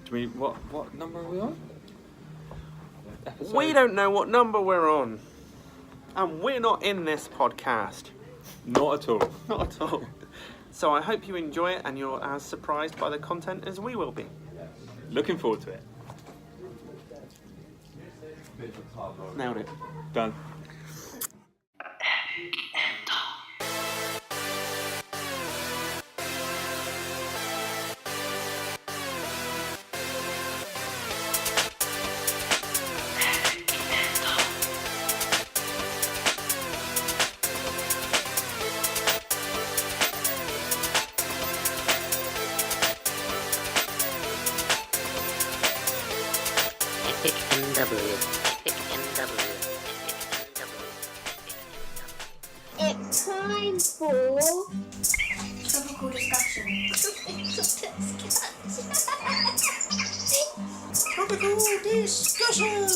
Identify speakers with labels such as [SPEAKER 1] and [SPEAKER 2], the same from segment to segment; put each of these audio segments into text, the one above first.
[SPEAKER 1] What number are we on? Episode?
[SPEAKER 2] We don't know what number we're on. And we're not in this podcast.
[SPEAKER 1] Not at all.
[SPEAKER 2] Not at all. So I hope you enjoy it and you're as surprised by the content as we will be.
[SPEAKER 1] Looking forward to it.
[SPEAKER 2] Nailed it.
[SPEAKER 1] Done.
[SPEAKER 3] It's time for
[SPEAKER 4] Topical discussion.
[SPEAKER 3] topical discussion.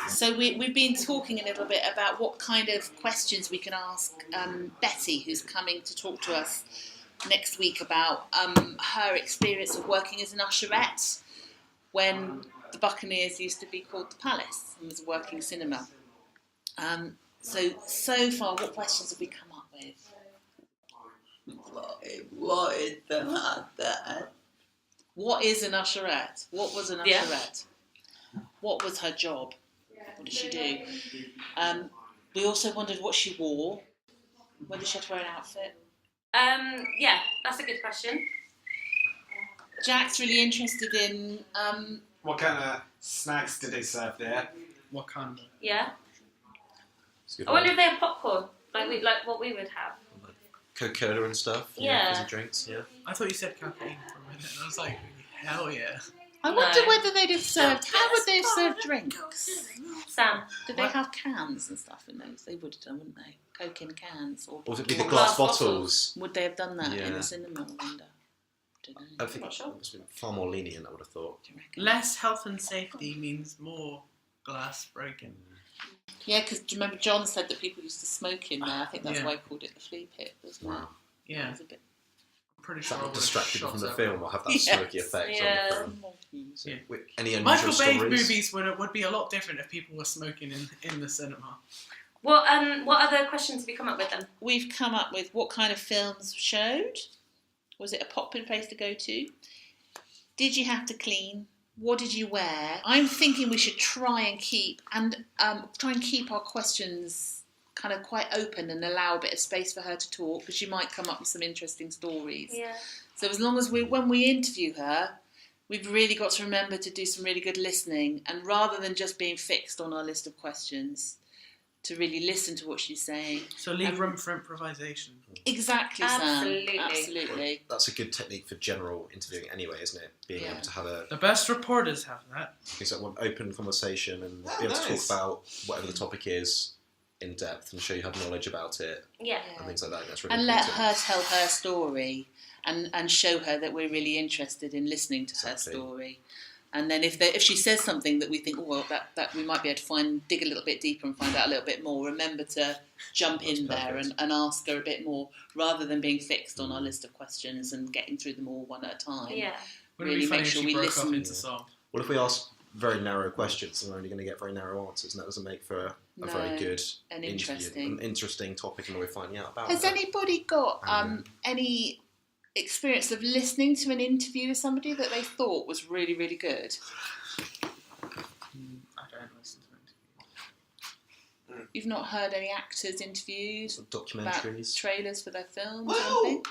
[SPEAKER 5] So we've been talking a little bit about what kind of questions we can ask Betty, who's coming to talk to us next week about her experience of working as an usherette when the Buccaneers used to be called the Palace and was a working cinema. So far, what questions have we come up with?
[SPEAKER 6] What is the
[SPEAKER 5] What is an usherette? What was an usherette? What was her job? What did she do? We also wondered what she wore. Whether she had to wear an outfit.
[SPEAKER 4] Yeah, that's a good question.
[SPEAKER 5] Jack's really interested in
[SPEAKER 7] What kind of snacks did they serve there?
[SPEAKER 8] Wakanda.
[SPEAKER 4] Yeah. I wonder if they have popcorn, like what we would have.
[SPEAKER 9] Coca-Cola and stuff.
[SPEAKER 4] Yeah.
[SPEAKER 9] Fizzy drinks. Yeah.
[SPEAKER 8] I thought you said cocaine for a minute, and I was like, hell yeah.
[SPEAKER 5] I wonder whether they'd have served. How would they have served drinks?
[SPEAKER 4] Sam.
[SPEAKER 5] Did they have cans and stuff in those? They would have done, wouldn't they? Coke in cans, or
[SPEAKER 9] Or would it be the
[SPEAKER 4] Glass
[SPEAKER 9] glass bottles?
[SPEAKER 5] would they have done that in
[SPEAKER 9] Yeah.
[SPEAKER 5] the cinema? I wonder. Don't know.
[SPEAKER 9] I think
[SPEAKER 4] Not sure.
[SPEAKER 9] it must have been far more lenient, I would have thought.
[SPEAKER 5] Do you reckon?
[SPEAKER 8] Less health and safety means more glass breaking.
[SPEAKER 5] Yeah, because do you remember John said that people used to smoke in there? I think that's
[SPEAKER 8] Yeah.
[SPEAKER 5] why he called it the flea pit, wasn't it?
[SPEAKER 9] Wow.
[SPEAKER 8] Yeah.
[SPEAKER 5] It was a bit.
[SPEAKER 8] I'm pretty
[SPEAKER 9] Does
[SPEAKER 8] sure
[SPEAKER 9] that
[SPEAKER 8] I
[SPEAKER 9] not
[SPEAKER 8] would've
[SPEAKER 9] distract people
[SPEAKER 8] shot
[SPEAKER 9] from the
[SPEAKER 8] everyone.
[SPEAKER 9] film or have that
[SPEAKER 5] Yes.
[SPEAKER 9] smoky effect
[SPEAKER 4] Yeah.
[SPEAKER 9] on the film? So,
[SPEAKER 8] Yeah.
[SPEAKER 9] any unusual
[SPEAKER 8] Michael Bay
[SPEAKER 9] stories?
[SPEAKER 8] movies would be a lot different if people were smoking in the cinema.
[SPEAKER 4] What other questions have you come up with then?
[SPEAKER 5] We've come up with what kind of films showed. Was it a popular place to go to? Did you have to clean? What did you wear? I'm thinking we should try and keep our questions kind of quite open and allow a bit of space for her to talk, because she might come up with some interesting stories.
[SPEAKER 4] Yeah.
[SPEAKER 5] So as long as when we interview her, we've really got to remember to do some really good listening, and rather than just being fixed on our list of questions, to really listen to what she's saying.
[SPEAKER 8] So leave room for improvisation.
[SPEAKER 5] Exactly,
[SPEAKER 4] Absolutely.
[SPEAKER 5] Sam. Absolutely.
[SPEAKER 9] That's a good technique for general interviewing anyway, isn't it? Being able to have
[SPEAKER 8] The best reporters have that.
[SPEAKER 9] one open conversation and
[SPEAKER 7] Oh,
[SPEAKER 9] be able to
[SPEAKER 7] nice.
[SPEAKER 9] talk about whatever the topic is in depth and show you have knowledge about it
[SPEAKER 4] Yeah.
[SPEAKER 9] and things like that. That's really
[SPEAKER 5] And let
[SPEAKER 9] important.
[SPEAKER 5] her tell her story, and show her that we're really interested in listening to her
[SPEAKER 9] Exactly.
[SPEAKER 5] story. And then if she says something that we think, oh well, that we might be able to dig a little bit deeper and find out a little bit more, remember to jump
[SPEAKER 9] That's
[SPEAKER 5] in there
[SPEAKER 9] perfect.
[SPEAKER 5] and ask her a bit more, rather than being fixed on our list of questions and getting through them all one at a time.
[SPEAKER 4] Yeah.
[SPEAKER 8] Wouldn't it
[SPEAKER 5] Really
[SPEAKER 8] be funny
[SPEAKER 5] make
[SPEAKER 8] if
[SPEAKER 5] sure
[SPEAKER 8] she
[SPEAKER 5] we
[SPEAKER 8] broke
[SPEAKER 5] listen.
[SPEAKER 8] off into song?
[SPEAKER 9] What if we ask very narrow questions and we're only going to get very narrow answers, and that doesn't make for a very good
[SPEAKER 5] and
[SPEAKER 9] interview,
[SPEAKER 5] interesting.
[SPEAKER 9] an interesting topic, and we're finding out about
[SPEAKER 5] Has
[SPEAKER 9] her.
[SPEAKER 5] anybody got any experience of listening to an interview with somebody that they thought was really, really good?
[SPEAKER 8] I don't listen to it.
[SPEAKER 5] You've not heard any actors interviewed about
[SPEAKER 9] Documentaries.
[SPEAKER 5] trailers for their films or
[SPEAKER 7] Well,
[SPEAKER 5] anything?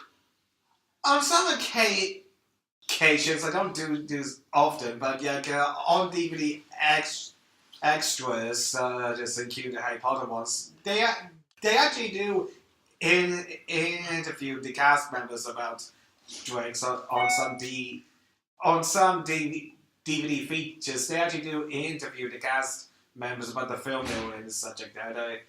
[SPEAKER 7] on some occasions, I don't do this often, but yeah, on DVD extras, just include the Harry Potter ones, they actually do interview the cast members about drinks on some DVD features. They actually do interview the cast members about the film they were in, the subject matter.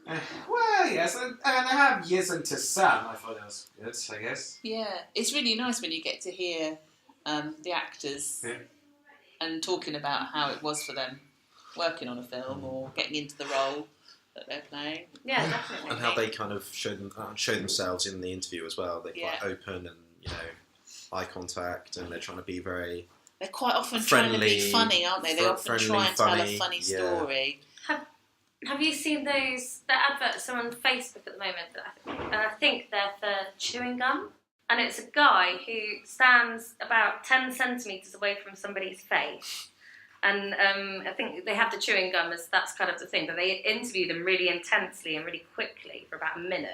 [SPEAKER 7] Well, yes, and I have listened to some. I thought that was good, I guess.
[SPEAKER 5] Yeah, it's really nice when you get to hear the actors and talking about how it was for them working on a film or getting into the role that they're playing.
[SPEAKER 4] Yeah, definitely.
[SPEAKER 9] And how they kind of show themselves in the interview as well. They're quite open and eye contact, and they're trying to be very.
[SPEAKER 5] They're quite often trying to be
[SPEAKER 9] Friendly,
[SPEAKER 5] funny, aren't they? They often
[SPEAKER 9] friendly,
[SPEAKER 5] try and tell a
[SPEAKER 9] funny,
[SPEAKER 5] funny
[SPEAKER 9] yeah.
[SPEAKER 5] story.
[SPEAKER 4] Have you seen those? The adverts are on Facebook at the moment, and I think they're for chewing gum. And it's a guy who stands about 10 centimetres away from somebody's face. And I think they have the chewing gum as that's kind of the thing, but they interview them really intensely and really quickly for about a minute.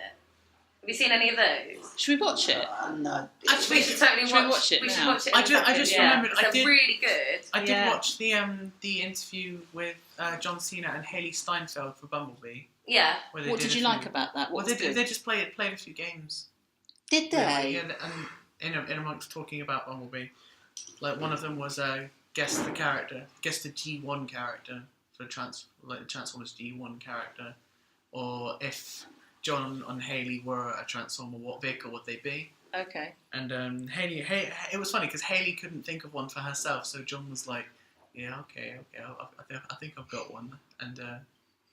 [SPEAKER 4] Have you seen any of those?
[SPEAKER 5] Should we watch it?
[SPEAKER 6] No.
[SPEAKER 4] Actually, we should totally
[SPEAKER 5] Should we
[SPEAKER 4] watch,
[SPEAKER 5] watch it
[SPEAKER 4] we should
[SPEAKER 5] now?
[SPEAKER 4] watch it.
[SPEAKER 8] I
[SPEAKER 4] in a
[SPEAKER 8] just
[SPEAKER 4] second,
[SPEAKER 8] remembered, I
[SPEAKER 4] They're
[SPEAKER 8] did-
[SPEAKER 4] really good.
[SPEAKER 8] I did
[SPEAKER 5] Yeah.
[SPEAKER 8] watch the interview with John Cena and Haley Steinfeld for Bumblebee.
[SPEAKER 4] Yeah.
[SPEAKER 8] Where they
[SPEAKER 5] What did
[SPEAKER 8] a
[SPEAKER 5] you
[SPEAKER 8] few-
[SPEAKER 5] like about that? What
[SPEAKER 8] Well,
[SPEAKER 5] was good?
[SPEAKER 8] they just played a few games.
[SPEAKER 5] Did they?
[SPEAKER 8] Yeah, and in amongst talking about Bumblebee, like one of them was guess the G1 character for the Transformers G1 character, or if John and Haley were a Transformer, what vehicle would they be?
[SPEAKER 5] Okay.
[SPEAKER 8] And Haley, it was funny because Haley couldn't think of one for herself, so John was like, "Yeah, okay, I think I've got one," and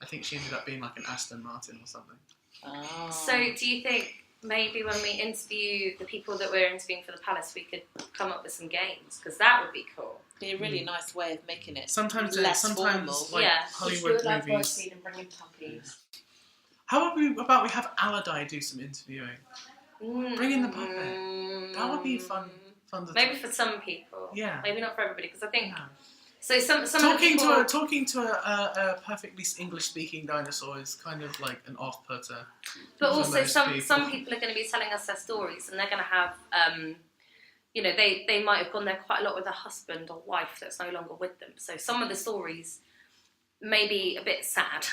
[SPEAKER 8] I think she ended up being like an Aston Martin or something.
[SPEAKER 5] Oh.
[SPEAKER 4] So do you think maybe when we interview the people that we're interviewing for the Palace, we could come up with some games? Because that would be cool.
[SPEAKER 5] Be a really nice way of making it
[SPEAKER 8] Sometimes,
[SPEAKER 5] less
[SPEAKER 8] sometimes
[SPEAKER 5] formal.
[SPEAKER 8] like
[SPEAKER 4] Yeah.
[SPEAKER 8] Hollywood movies.
[SPEAKER 4] and bring in puppies.
[SPEAKER 8] How about we have Allardyce do some interviewing? Bring in the puppet. That would be fun.
[SPEAKER 4] Maybe for some people.
[SPEAKER 8] Yeah.
[SPEAKER 4] Maybe not for everybody, because I think
[SPEAKER 8] Yeah.
[SPEAKER 4] so. Some of the
[SPEAKER 8] Talking
[SPEAKER 4] people,
[SPEAKER 8] to a perfectly English-speaking dinosaur is kind of like an off-putter.
[SPEAKER 4] but
[SPEAKER 8] for
[SPEAKER 4] also
[SPEAKER 8] most
[SPEAKER 4] some people are going to be telling us their stories, and they're going to have, they might have gone there quite a lot with a husband or wife that's no longer with them. So some of the stories may be a bit sad,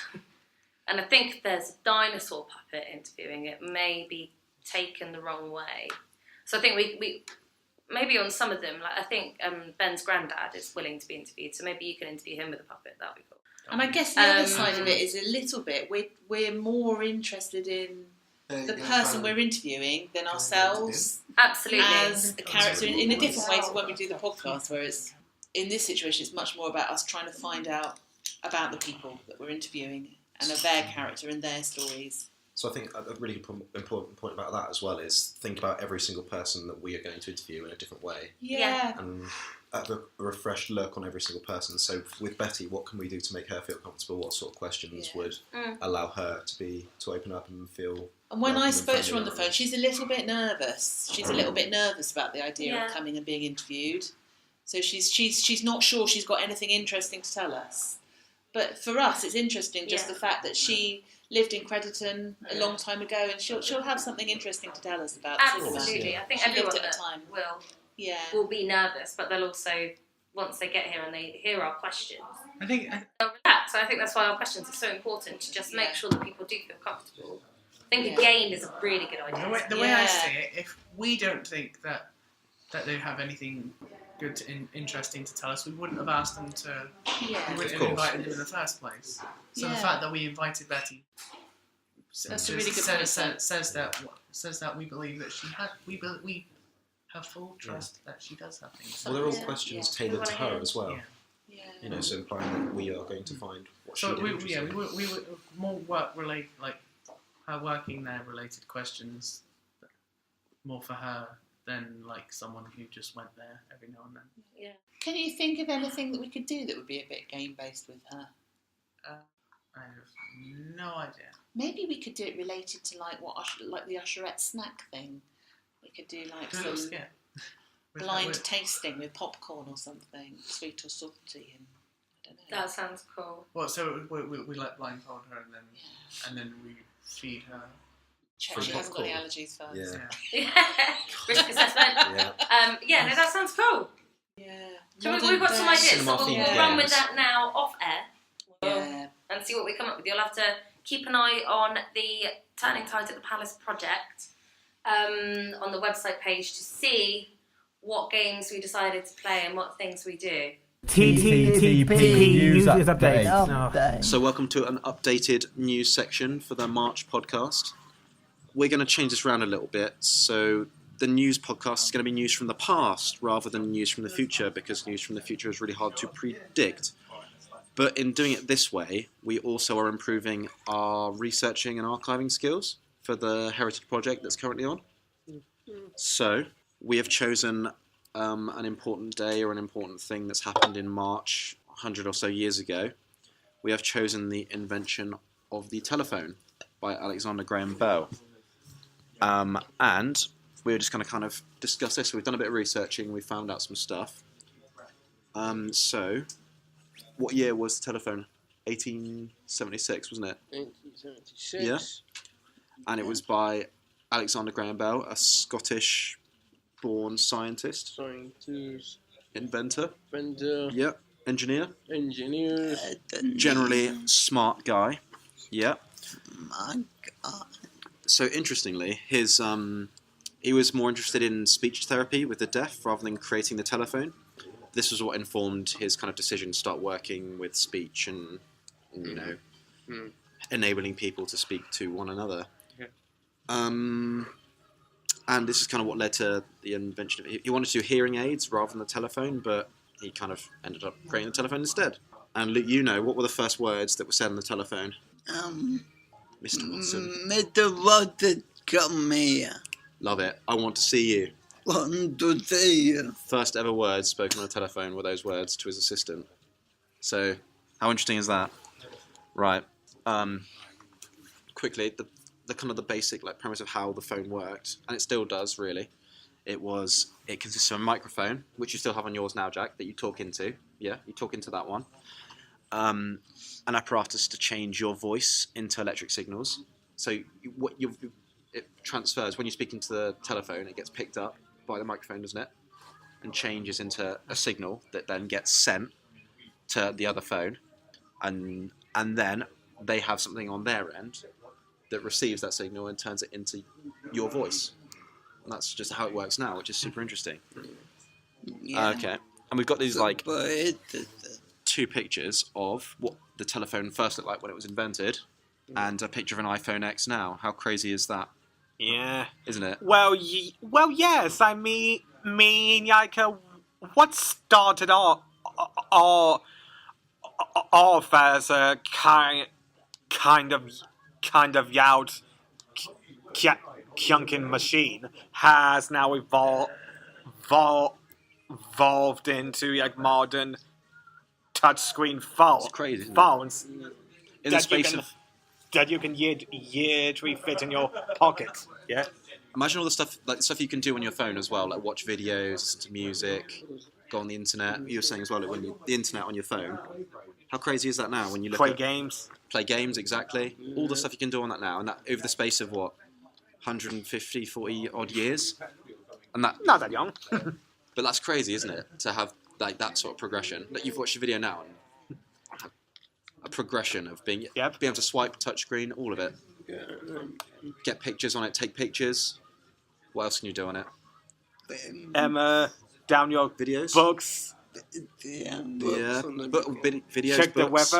[SPEAKER 4] and I think if there's a dinosaur puppet interviewing it, may be taken the wrong way. So I think we maybe on some of them, like I think Ben's granddad is willing to be interviewed, so maybe you can interview him with a puppet. That'd be cool.
[SPEAKER 5] And I guess the other side of it is a little bit we're more interested in the person we're interviewing than ourselves
[SPEAKER 4] Absolutely.
[SPEAKER 5] as a character in a different way to when we do the podcast. Whereas in this situation, it's much more about us trying to find out about the people that we're interviewing and of their character and their stories.
[SPEAKER 9] So I think a really important point about that as well is think about every single person that we are going to interview in a different way,
[SPEAKER 5] Yeah.
[SPEAKER 9] and have a refreshed look on every single person. So with Betty, what can we do to make her feel comfortable? What sort of questions would allow her to open up and feel?
[SPEAKER 5] And when I
[SPEAKER 9] welcome
[SPEAKER 5] spoke
[SPEAKER 9] and
[SPEAKER 5] to her on the
[SPEAKER 9] friendly
[SPEAKER 5] phone, she's a little bit nervous. She's a little bit nervous about the idea of coming and being interviewed. So she's not sure she's got anything interesting to tell us. But for us, it's interesting just the fact that she lived in Crediton a long time ago, and she'll have something interesting to tell us about.
[SPEAKER 4] Absolutely. I think
[SPEAKER 5] She
[SPEAKER 4] everyone
[SPEAKER 5] lived at a
[SPEAKER 4] that
[SPEAKER 5] time.
[SPEAKER 4] will be nervous, but they'll also, once they get here and they hear our questions,
[SPEAKER 8] I think
[SPEAKER 4] they'll relax. So I think that's why our questions are so important, to just make sure that people do feel comfortable. I think a game is a really good idea.
[SPEAKER 8] the way I see it, if we don't think that they have anything good and interesting to tell us, we wouldn't have asked them to. We wouldn't have invited them in the first place. So the fact that we invited Betty
[SPEAKER 5] That's a really good point.
[SPEAKER 8] says that we believe that we have full trust that she does have things.
[SPEAKER 9] Well, they're all questions tailored to her as well.
[SPEAKER 5] Yeah.
[SPEAKER 9] You know, so implying that we are going to find what
[SPEAKER 8] So
[SPEAKER 9] she did.
[SPEAKER 8] we were more work related, like her working there related questions, more for her than like someone who just went there every now and then.
[SPEAKER 4] Yeah.
[SPEAKER 5] Can you think of anything that we could do that would be a bit game based with her?
[SPEAKER 8] I have no idea.
[SPEAKER 5] Maybe we could do it related to like like the Usherette snack thing. We could do like
[SPEAKER 8] Do a little
[SPEAKER 5] some
[SPEAKER 8] skit.
[SPEAKER 5] blind tasting with popcorn or something, sweet or salty, and I don't know.
[SPEAKER 4] That sounds cool.
[SPEAKER 8] Well, so we like blindfold her and then we feed her.
[SPEAKER 5] Check
[SPEAKER 9] Free
[SPEAKER 5] she hasn't got any
[SPEAKER 9] popcorn.
[SPEAKER 5] allergies first.
[SPEAKER 9] Yeah.
[SPEAKER 4] Risk assessment.
[SPEAKER 9] Yeah.
[SPEAKER 4] No, that sounds cool.
[SPEAKER 5] Yeah.
[SPEAKER 4] So we've got some ideas, so
[SPEAKER 9] Cinema
[SPEAKER 4] we'll
[SPEAKER 9] themed
[SPEAKER 4] run with
[SPEAKER 9] games.
[SPEAKER 4] that now off air.
[SPEAKER 5] Yeah.
[SPEAKER 4] And see what we come up with. You'll have to keep an eye on the Turning Tide at the Palace project on the website page to see what games we decided to play and what things we do.
[SPEAKER 1] TTTP news update.
[SPEAKER 9] So welcome to an updated news section for the March podcast. We're going to change this around a little bit. So the news podcast is going to be news from the past rather than news from the future, because news from the future is really hard to predict. But in doing it this way, we also are improving our researching and archiving skills for the Heritage project that's currently on. So we have chosen an important day or an important thing that's happened in March 100 or so years ago. We have chosen the invention of the telephone by Alexander Graham Bell. And we're just going to kind of discuss this. We've done a bit of researching, we found out some stuff. So, what year was the telephone? 1876, wasn't it?
[SPEAKER 1] 1876.
[SPEAKER 9] Yeah. And it was by Alexander Graham Bell, a Scottish-born scientist, inventor, yeah, engineer, generally smart guy, yeah.
[SPEAKER 6] My God.
[SPEAKER 9] So interestingly, his he was more interested in speech therapy with the deaf rather than creating the telephone. This was what informed his kind of decision to start working with speech and you know, enabling people to speak to one another.
[SPEAKER 1] Yeah.
[SPEAKER 9] And this is kind of what led to the invention of... He wanted to do hearing aids rather than the telephone, but he kind of ended up creating the telephone instead. And Luke, you know, what were the first words that were said on the telephone? Mr. Watson.
[SPEAKER 6] Mr. Watson, come here.
[SPEAKER 9] Love it. I want to see you.
[SPEAKER 6] Want to see you.
[SPEAKER 9] First ever words spoken on the telephone were those words to his assistant. So, how interesting is that? Right. Quickly, the kind of the basic premise of how the phone worked, and it still does really. It consists of a microphone, which you still have on yours now, Jack, that you talk into. Yeah, you talk into that one. An apparatus to change your voice into electric signals. So it transfers when you speak into the telephone. It gets picked up by the microphone, doesn't it? And changes into a signal that then gets sent to the other phone, and then they have something on their end that receives that signal and turns it into your voice. And that's just how it works now, which is super interesting.
[SPEAKER 6] Yeah.
[SPEAKER 9] Okay, and we've got these two pictures of what the telephone first looked like when it was invented, and a picture of an iPhone X now. How crazy is that?
[SPEAKER 2] Yeah.
[SPEAKER 9] Isn't it?
[SPEAKER 2] Well, yes. I mean, like, what started off as a kind of yaut clunking machine has now evolved into modern touchscreen
[SPEAKER 9] It's crazy, isn't it?
[SPEAKER 2] phones
[SPEAKER 9] In the space of...
[SPEAKER 2] that you can literally fit in your pocket. Yeah.
[SPEAKER 9] Imagine all the stuff, stuff you can do on your phone as well, like watch videos, listen to music, go on the internet. You were saying as well, the internet on your phone. How crazy is that now when you look
[SPEAKER 2] Play games,
[SPEAKER 9] exactly. All the stuff you can do on that now, and that over the space of, 150, 40 odd years? And that...
[SPEAKER 2] Not that young.
[SPEAKER 9] But that's crazy, isn't it? To have, that sort of progression. That you've watched a video now, and a progression of being able to swipe, touchscreen, all of it. Get pictures on it, take pictures. What else can you do on it?
[SPEAKER 2] Down your
[SPEAKER 9] Videos?
[SPEAKER 2] books.
[SPEAKER 9] Videos,
[SPEAKER 2] Check the
[SPEAKER 9] books,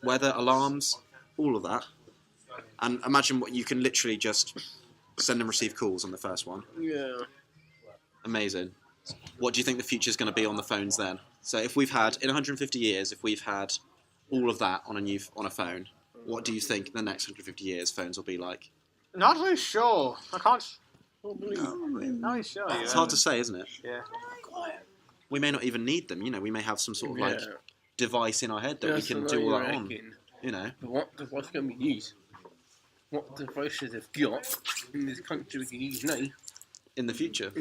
[SPEAKER 2] weather.
[SPEAKER 9] alarms, all of that. And imagine what you can literally just send and receive calls on the first one.
[SPEAKER 1] Yeah.
[SPEAKER 9] Amazing. What do you think the future is going to be on the phones then? So if we've had, in 150 years, if we've had all of that on a phone, what do you think the next 150 years phones will be like?
[SPEAKER 2] Not really sure. I can't. Not really sure.
[SPEAKER 9] It's hard to say, isn't it?
[SPEAKER 2] Yeah.
[SPEAKER 9] We may not even need them. We may have some sort of device in our head that we can do all that on.
[SPEAKER 1] But what device can we use? What devices have got in this country we can use now?
[SPEAKER 9] In the future.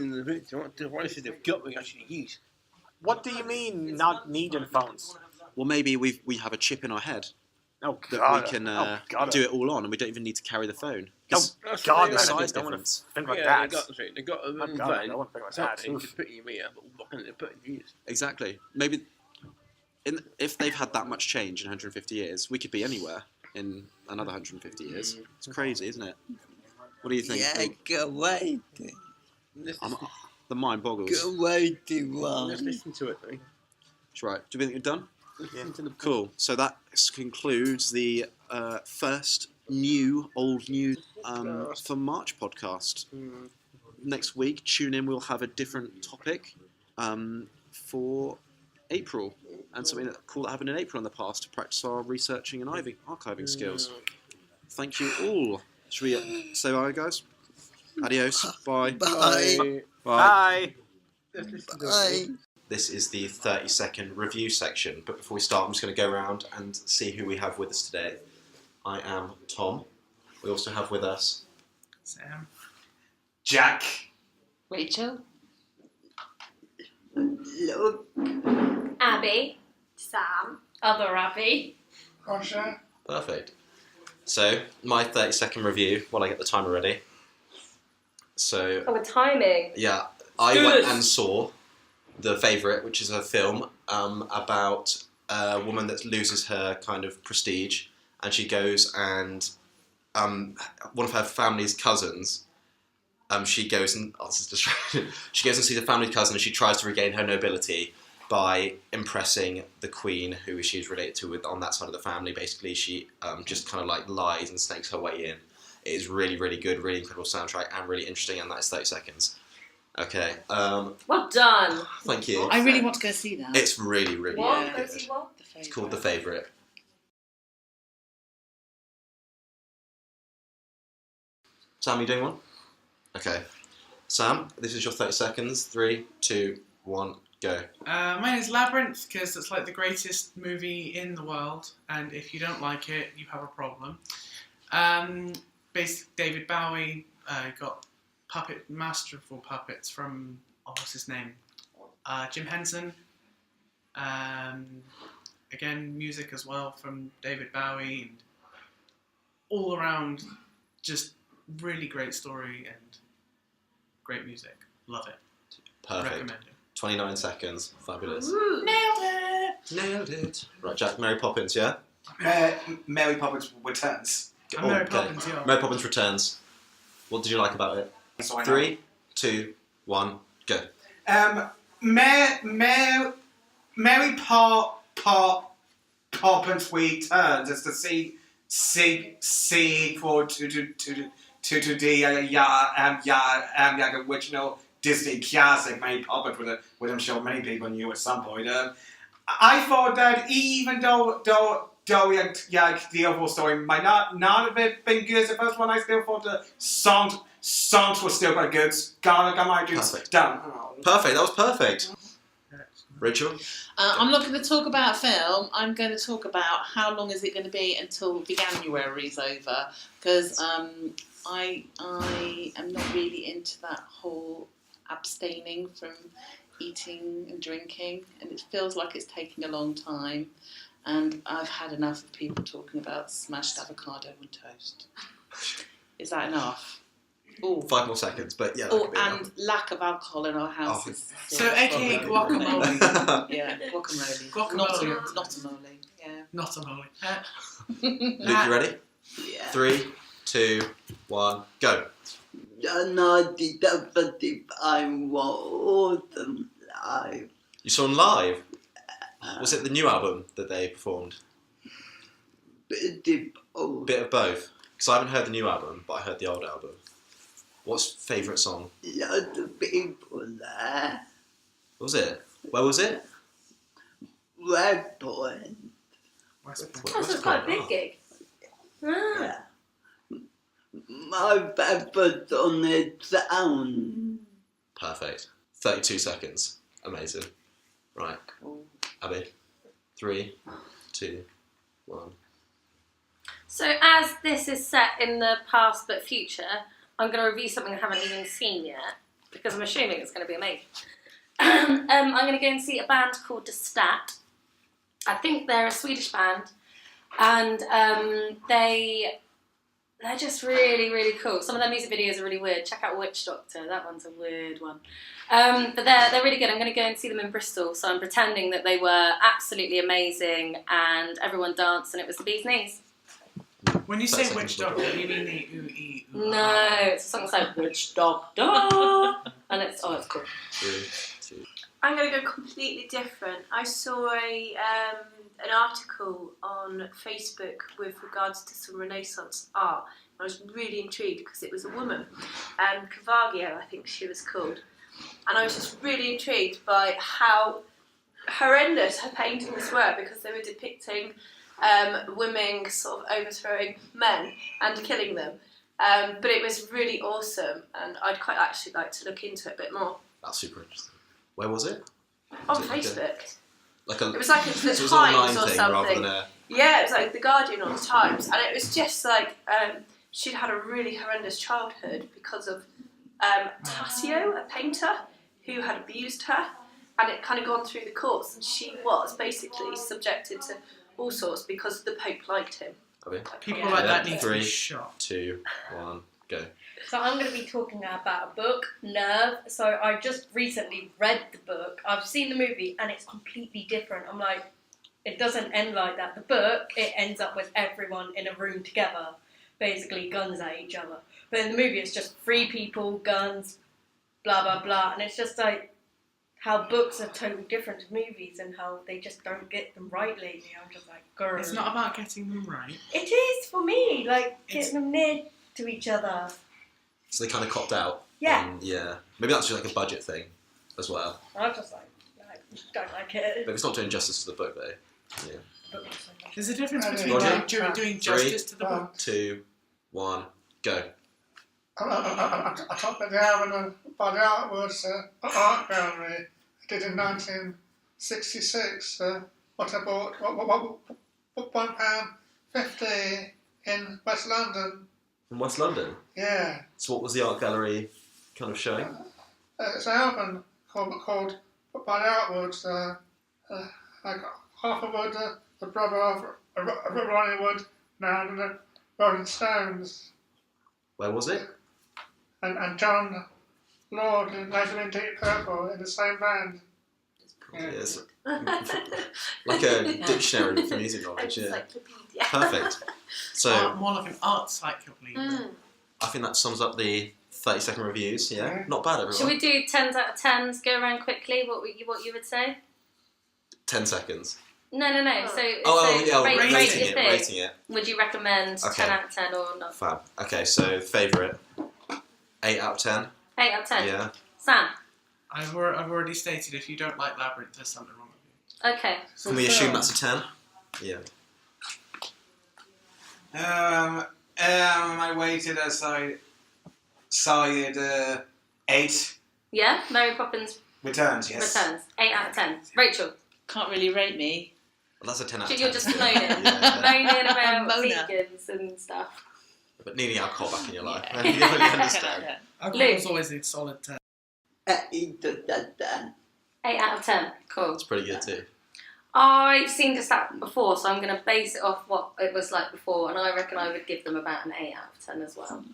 [SPEAKER 1] What devices have got we can actually use?
[SPEAKER 2] What do you mean not needing phones?
[SPEAKER 9] Well, maybe we have a chip in our head
[SPEAKER 2] Oh
[SPEAKER 9] that
[SPEAKER 2] God!
[SPEAKER 9] we can
[SPEAKER 2] God.
[SPEAKER 9] do it all on, and we don't even need to carry the phone.
[SPEAKER 2] Oh God! Man,
[SPEAKER 9] Size
[SPEAKER 2] I don't want to
[SPEAKER 9] difference.
[SPEAKER 2] think like
[SPEAKER 1] Yeah,
[SPEAKER 2] that.
[SPEAKER 1] they got a
[SPEAKER 2] Oh,
[SPEAKER 1] little
[SPEAKER 2] God, I
[SPEAKER 1] van.
[SPEAKER 2] don't want to think like that.
[SPEAKER 1] Something to put in your ear, but what can they put in your ears?
[SPEAKER 9] Exactly. Maybe if they've had that much change in 150 years, we could be anywhere in another 150 years. It's crazy, isn't it? What do you think?
[SPEAKER 6] Yeah, go away.
[SPEAKER 9] The mind boggles.
[SPEAKER 6] Go away,
[SPEAKER 1] Let's listen to it, though.
[SPEAKER 9] That's right. Do you think you're done?
[SPEAKER 1] Listen to the
[SPEAKER 9] Cool. So that concludes the first old new for March podcast. Next week, tune in. We'll have a different topic for April, and something cool that happened in April in the past to practice our researching and archiving skills. Thank you all. Should we say bye, guys? Adios. Bye.
[SPEAKER 6] Bye.
[SPEAKER 9] Bye.
[SPEAKER 1] Let's listen to it.
[SPEAKER 6] Bye.
[SPEAKER 9] This is the 30-second review section, but before we start, I'm just going to go around and see who we have with us today. I am Tom. We also have with us
[SPEAKER 8] Sam.
[SPEAKER 7] Jack.
[SPEAKER 5] Rachel.
[SPEAKER 6] Look.
[SPEAKER 4] Abby.
[SPEAKER 3] Sam.
[SPEAKER 4] Other Abby.
[SPEAKER 1] Russia.
[SPEAKER 9] Perfect. So, my 30-second review, while I get the timer ready. So,
[SPEAKER 4] Oh, with timing.
[SPEAKER 9] yeah, I
[SPEAKER 4] Good.
[SPEAKER 9] went and saw The Favourite, which is a film about a woman that loses her kind of prestige, and she goes and one of her family's cousins. She goes and she goes and sees a family cousin, and she tries to regain her nobility by impressing the queen, who she's related to on that side of the family. Basically, she just kind of like lies and snakes her way in. It is really, really good, really incredible soundtrack, and really interesting. And that is 30 seconds. Okay.
[SPEAKER 4] Well done.
[SPEAKER 9] Thank you.
[SPEAKER 5] I really want to go see that.
[SPEAKER 9] It's really, really,
[SPEAKER 4] What?
[SPEAKER 9] really
[SPEAKER 4] Go
[SPEAKER 9] good.
[SPEAKER 4] see what?
[SPEAKER 9] It's called The Favourite. Sam, you doing one? Okay. Sam, this is your 30 seconds. 3, 2, 1, go.
[SPEAKER 8] Mine is Labyrinth, because it's like the greatest movie in the world, and if you don't like it, you have a problem. Basically, David Bowie got masterful puppets from, what's his name? Jim Henson. Again, music as well from David Bowie, and all around, just really great story and great music. Love it.
[SPEAKER 9] Perfect.
[SPEAKER 8] Recommend it.
[SPEAKER 9] 29 seconds. Fabulous.
[SPEAKER 4] Ooh.
[SPEAKER 8] Nailed it!
[SPEAKER 9] Nailed it. Right, Jack, Mary Poppins, yeah?
[SPEAKER 7] Mary Poppins Returns.
[SPEAKER 8] I'm Mary Poppins, yeah.
[SPEAKER 9] Mary Poppins Returns. What did you like about it?
[SPEAKER 7] So I know.
[SPEAKER 9] 3, 2, 1, go.
[SPEAKER 7] Mary Poppins Returns is the sequel to the original Disney classic Mary Poppins, which I'm sure many people knew at some point. I thought that even though the overall story might not have been good as the first one, I still thought the songs were still quite good. Got my dudes
[SPEAKER 9] Perfect.
[SPEAKER 7] done.
[SPEAKER 9] Perfect, that was perfect. Rachel?
[SPEAKER 5] I'm not going to talk about film. I'm going to talk about how long is it going to be until the January is over, because I am not really into that whole abstaining from eating and drinking, and it feels like it's taking a long time, and I've had enough of people talking about smashed avocado on toast. Is that enough? Ooh.
[SPEAKER 9] 5 more seconds, but yeah. That
[SPEAKER 5] Oh,
[SPEAKER 9] could be
[SPEAKER 5] and
[SPEAKER 9] enough.
[SPEAKER 5] lack of alcohol in our house.
[SPEAKER 9] Oh.
[SPEAKER 5] Is a
[SPEAKER 8] So,
[SPEAKER 5] serious
[SPEAKER 8] aka
[SPEAKER 5] problem.
[SPEAKER 8] guacamole.
[SPEAKER 5] Yeah, guacamole.
[SPEAKER 8] Guacamole.
[SPEAKER 5] Not a mole. Yeah.
[SPEAKER 8] Not a molly.
[SPEAKER 9] Luke, you ready?
[SPEAKER 6] Yeah.
[SPEAKER 9] 3, 2, 1, go.
[SPEAKER 6] I want them live.
[SPEAKER 9] You saw them live? Was it the new album that they performed? Bit of both. Because I haven't heard the new album, but I heard the old album. What's favourite song?
[SPEAKER 6] Lots of people there.
[SPEAKER 9] What was it? Where was it?
[SPEAKER 6] Red Point.
[SPEAKER 4] Oh, so it's quite a big gig. Ah.
[SPEAKER 6] Yeah. My pepper's on the sound.
[SPEAKER 9] Perfect. 32 seconds. Amazing. Right. Abby. 3, 2, 1.
[SPEAKER 4] So, as this is set in the past but future, I'm going to review something I haven't even seen yet, because I'm assuming it's going to be amazing. I'm going to go and see a band called The Stat. I think they're a Swedish band, and they're just really, really cool. Some of their music videos are really weird. Check out Witch Doctor, that one's a weird one. But they're really good. I'm going to go and see them in Bristol, so I'm pretending that they were absolutely amazing, and everyone danced, and it was the bee's knees.
[SPEAKER 8] When you say witch doctor, you mean the ooh-ee, ooh-ah?
[SPEAKER 4] No, it's a song that's like Witch Doctor, and it's cool.
[SPEAKER 9] 3, 2.
[SPEAKER 3] I'm going to go completely different. I saw an article on Facebook with regards to some Renaissance art. I was really intrigued because it was a woman, Caravaggio, I think she was called, and I was just really intrigued by how horrendous her paintings were, because they were depicting women sort of overthrowing men and killing them. But it was really awesome, and I'd quite actually like to look into it a bit more.
[SPEAKER 9] That's super interesting. Where was it?
[SPEAKER 3] On
[SPEAKER 9] Was it
[SPEAKER 3] Facebook.
[SPEAKER 9] It
[SPEAKER 3] was like the
[SPEAKER 9] so it was an
[SPEAKER 3] Times
[SPEAKER 9] online
[SPEAKER 3] or
[SPEAKER 9] thing
[SPEAKER 3] something.
[SPEAKER 9] rather than a...
[SPEAKER 3] Yeah, it was like The Guardian or The Times, and it was just like she'd had a really horrendous childhood because of Tassio, a painter, who had abused her, and it kind of gone through the courts, and she was basically subjected to all sorts because the Pope liked him.
[SPEAKER 9] Okay.
[SPEAKER 8] People like that need to be
[SPEAKER 9] 3,
[SPEAKER 8] shot.
[SPEAKER 9] 2, 1, go.
[SPEAKER 10] So I'm going to be talking about a book, Nerve. So I just recently read the book. I've seen the movie and it's completely different. I'm like, it doesn't end like that. The book, it ends up with everyone in a room together, basically guns at each other. But in the movie, it's just 3 people, guns, blah, blah, blah. And it's just like how books are totally different to movies and how they just don't get them right lately. I'm just like, girl.
[SPEAKER 8] It's not about getting them right.
[SPEAKER 10] It is for me, like getting them near to each other.
[SPEAKER 9] So they kind of copped out.
[SPEAKER 10] Yeah.
[SPEAKER 9] Yeah. Maybe that's just like a budget thing as well.
[SPEAKER 10] I'm just like don't like it.
[SPEAKER 9] But it's not doing justice to the book though. Yeah.
[SPEAKER 8] There's a difference between
[SPEAKER 9] Roger?
[SPEAKER 8] doing justice to the
[SPEAKER 9] Three,
[SPEAKER 8] book.
[SPEAKER 9] 2, 1, go.
[SPEAKER 11] I took the Darwin by the Artworks Art Gallery. I did in 1966. What I bought, £1.50 in West London.
[SPEAKER 9] In West London?
[SPEAKER 11] Yeah.
[SPEAKER 9] So what was the art gallery kind of showing?
[SPEAKER 11] It's an album called By the Artworks. Like Arthur Wood, the brother of Ronnie Wood, now in the Rolling Stones.
[SPEAKER 9] Where was it?
[SPEAKER 11] And John Lord, later in Deep Purple, in the same band.
[SPEAKER 9] Yes. Like a dictionary for music knowledge, yeah. Perfect. So
[SPEAKER 8] More like an art cyclopedia.
[SPEAKER 9] I think that sums up the 30-second reviews, yeah? Not bad, everyone.
[SPEAKER 4] Should we do 10s out of 10s, go around quickly, what you would say?
[SPEAKER 9] 10 seconds.
[SPEAKER 4] No. So,
[SPEAKER 9] rating it.
[SPEAKER 4] Would you recommend
[SPEAKER 9] Okay.
[SPEAKER 4] 10 out of 10 or not?
[SPEAKER 9] Fab. Okay, so favourite. 8 out of 10.
[SPEAKER 4] 8 out of 10?
[SPEAKER 9] Yeah.
[SPEAKER 4] Sam?
[SPEAKER 8] I've already stated if you don't like Labyrinth, there's something wrong with you.
[SPEAKER 4] Okay.
[SPEAKER 9] Can we assume that's a 10? Yeah.
[SPEAKER 7] I waited a solid 8.
[SPEAKER 4] Yeah? Mary Poppins
[SPEAKER 7] Returns, yes.
[SPEAKER 4] Returns. 8 out of 10. Rachel?
[SPEAKER 5] Can't really rate me.
[SPEAKER 9] Well, that's a 10 out of 10.
[SPEAKER 4] You're just moaning.
[SPEAKER 9] Yeah.
[SPEAKER 4] Moaning about
[SPEAKER 5] Mona.
[SPEAKER 4] vegans and stuff.
[SPEAKER 9] But needing alcohol back in your life.
[SPEAKER 5] Yeah.
[SPEAKER 9] You really understand.
[SPEAKER 8] Alcohol's always a solid 10.
[SPEAKER 4] 8 out of 10. Cool.
[SPEAKER 9] It's pretty good too.
[SPEAKER 3] I've seen this app before, so I'm going to base it off what it was like before, and I reckon I would give them about an 8 out of 10 as well.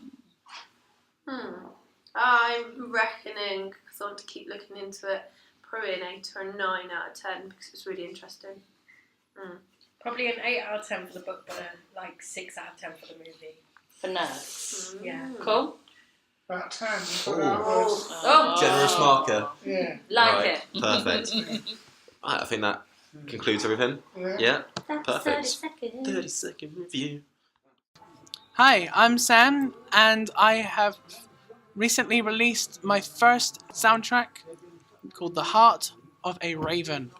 [SPEAKER 10] I'm reckoning, because I want to keep looking into it, probably an 8 or a 9 out of 10, because it was really interesting.
[SPEAKER 12] Probably an 8 out of 10 for the book, but a 6 out of 10 for the movie.
[SPEAKER 3] For nerds.
[SPEAKER 12] Yeah.
[SPEAKER 3] Cool.
[SPEAKER 11] About 10.
[SPEAKER 3] Oh.
[SPEAKER 9] Generous marker.
[SPEAKER 11] Yeah.
[SPEAKER 3] Like it.
[SPEAKER 9] Perfect. Right, I think that concludes everything. Yeah. Perfect. 30-second review.
[SPEAKER 8] Hi, I'm Sam, and I have recently released my first soundtrack called The Heart of a Raven.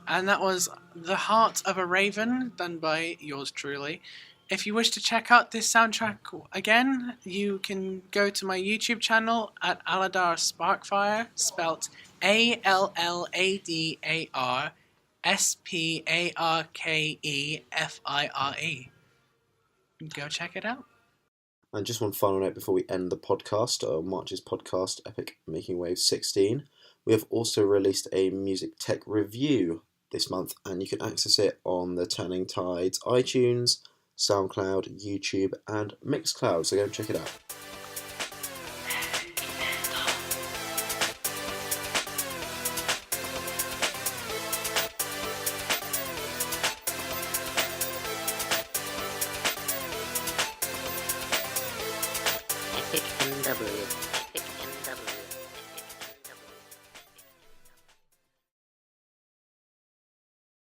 [SPEAKER 13] And that was The Heart of a Raven, done by yours truly. If you wish to check out this soundtrack again, you can go to my YouTube channel at Aladar Sparkfire, spelt ALLADARSPARKEFIRE. Go check it out.
[SPEAKER 9] And just one final note before we end the podcast, March's podcast, Epic Making Wave 16. We have also released a music tech review this month, and you can access it on the Turning Tides iTunes, SoundCloud, YouTube, and Mixcloud. So go and check it out.
[SPEAKER 14] Epic NW.